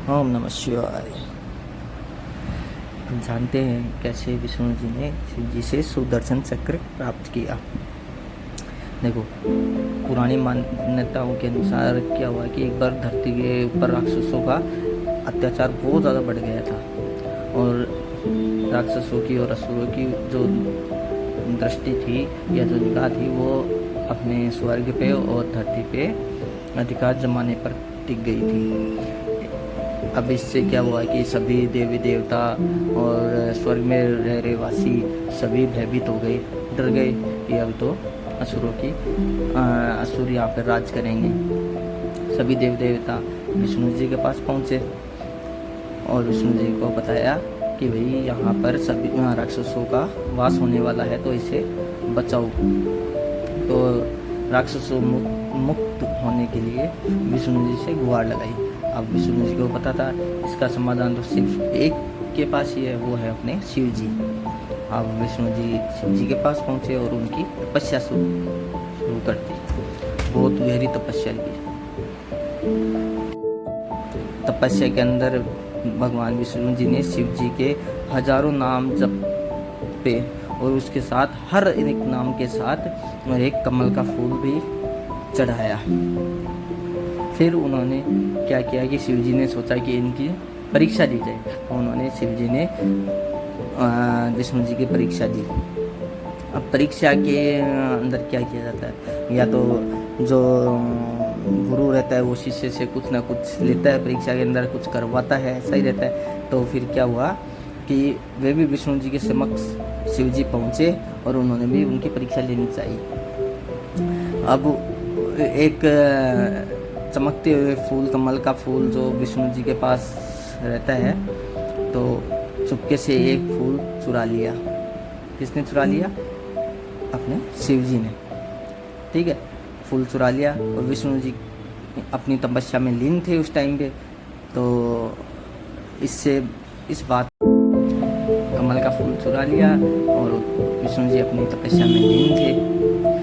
ओम नमः शिवाय। हम जानते हैं कैसे विष्णु जी ने शिव जी से सुदर्शन चक्र प्राप्त किया। देखो, पुरानी मान्यताओं के अनुसार क्या हुआ कि एक बार धरती के ऊपर राक्षसों का अत्याचार बहुत ज़्यादा बढ़ गया था और राक्षसों की और असुरों की जो दृष्टि थी या जो निगाह थी वो अपने स्वर्ग पे और धरती पे अधिकार जमाने पर टिक गई थी। अब इससे क्या हुआ कि सभी देवी देवता और स्वर्ग में रह रहे वासी सभी भयभीत हो गए, डर गए कि अब तो असुर यहाँ पर राज करेंगे। सभी देवी देवता विष्णु जी के पास पहुँचे और विष्णु जी को बताया कि भाई यहाँ पर सभी राक्षसों का वास होने वाला है, तो इसे बचाओ। तो राक्षसों मुक्त होने के लिए विष्णु जी से गुहार लगाई। अब विष्णु जी को पता था इसका समाधान तो सिर्फ एक के पास ही है, वो है अपने शिव जी। अब विष्णु जी शिव जी के पास पहुँचे और उनकी तपस्या शुरू कर दी। बहुत गहरी तपस्या की। तपस्या के अंदर भगवान विष्णु जी ने शिव जी के हजारों नाम जपे और उसके साथ हर एक नाम के साथ और एक कमल का फूल भी चढ़ाया। फिर उन्होंने क्या किया कि शिव जी ने सोचा कि इनकी परीक्षा ली जाए। उन्होंने शिव जी ने विष्णु जी की परीक्षा दी। अब परीक्षा के अंदर क्या किया जाता है, या तो जो गुरु रहता है वो शिष्य से कुछ ना कुछ लेता है, परीक्षा के अंदर कुछ करवाता है, ऐसा ही रहता है। तो फिर क्या हुआ कि वे भी विष्णु जी के समक्ष शिव जी पहुँचे और उन्होंने भी उनकी परीक्षा लेनी चाहिए। अब एक चमकते हुए फूल, कमल का फूल जो विष्णु जी के पास रहता है, तो चुपके से एक फूल चुरा लिया। किसने चुरा लिया? अपने शिव जी ने। ठीक है, फूल चुरा लिया और विष्णु जी अपनी तपस्या में लीन थे उस टाइम पे। तो इससे इस बात कमल का फूल चुरा लिया और विष्णु जी अपनी तपस्या में लीन थे,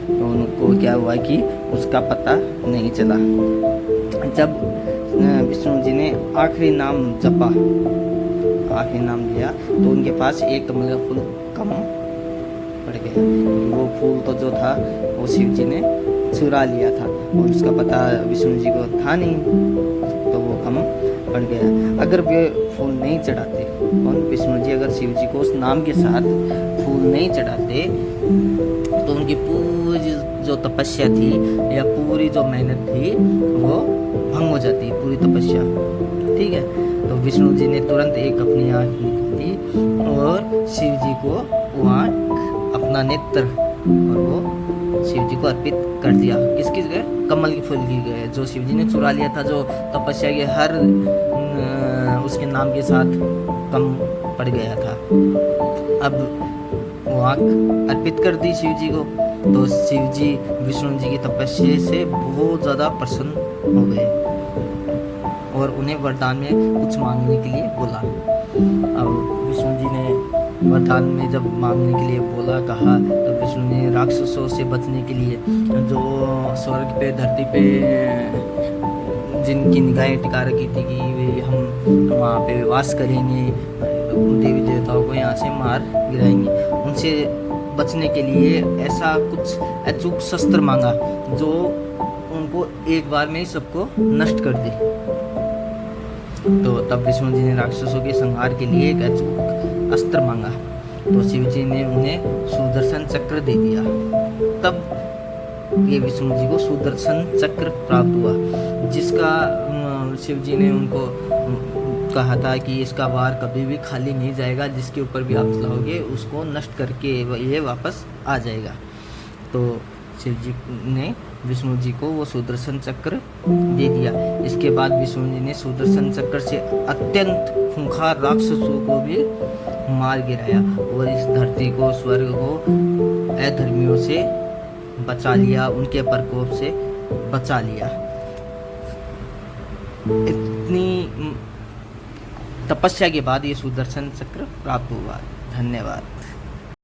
तो उनको क्या हुआ कि उसका पता नहीं चला। जब विष्णु जी ने आखिरी नाम जपा, आखिरी नाम लिया, तो उनके पास एक कमल का फूल कम पड़ गया। वो फूल तो जो था वो शिव जी ने चुरा लिया था और उसका पता विष्णु जी को था नहीं, तो वो कम पड़ गया। अगर वे फूल नहीं चढ़ाते, कौन? विष्णु जी अगर शिव जी को उस नाम के साथ फूल नहीं चढ़ाते तो उनकी पूरी जो तपस्या थी या पूरी जो मेहनत थी वो भंग हो जाती, पूरी तपस्या। ठीक है, तो विष्णु जी ने तुरंत एक अपनी आँख निकाली और शिव जी को वो आँख, अपना नेत्र, और वो शिव जी को अर्पित कर दिया। किसकी जगह? कमल की फूल की गए, जो शिव जी ने चुरा लिया था, जो तपस्या के हर उसके नाम के साथ कम पड़ गया था। अब वो आँख अर्पित कर दी शिव जी को, तो शिव जी विष्णु जी की तपस्या से बहुत ज़्यादा प्रसन्न हो गए और उन्हें वरदान में कुछ मांगने के लिए बोला। अब विष्णु जी ने वरदान में जब मांगने के लिए कहा, तो विष्णु ने राक्षसों से बचने के लिए, जो स्वर्ग पे धरती पे जिनकी निगाहें टिका रखी थी कि वे हम वहाँ पे वास करेंगे, देवी देवताओं को यहाँ से मार गिराएंगे, उनसे बचने के लिए ऐसा कुछ अचूक शस्त्र मांगा जो उनको एक बार में ही सबको नष्ट कर दे। तो तब विष्णु जी ने राक्षसों के संहार के लिए एक अचूक अस्त्र मांगा, तो शिव जी ने उन्हें सुदर्शन चक्र दे दिया। तब ये विष्णु जी को सुदर्शन चक्र प्राप्त हुआ, जिसका शिव जी ने उनको कहा था कि इसका वार कभी भी खाली नहीं जाएगा, जिसके ऊपर भी आप चलाओगे उसको नष्ट करके ये वापस आ जाएगा। तो शिव जी ने विष्णु जी को वो सुदर्शन चक्र दे दिया। इसके बाद विष्णु जी ने सुदर्शन चक्र से अत्यंत खूंखार राक्षसों को भी मार गिराया और इस धरती को, स्वर्ग को अधर्मियों से बचा लिया, उनके प्रकोप से बचा लिया। इतनी तपस्या के बाद ये सुदर्शन चक्र प्राप्त हुआ। धन्यवाद।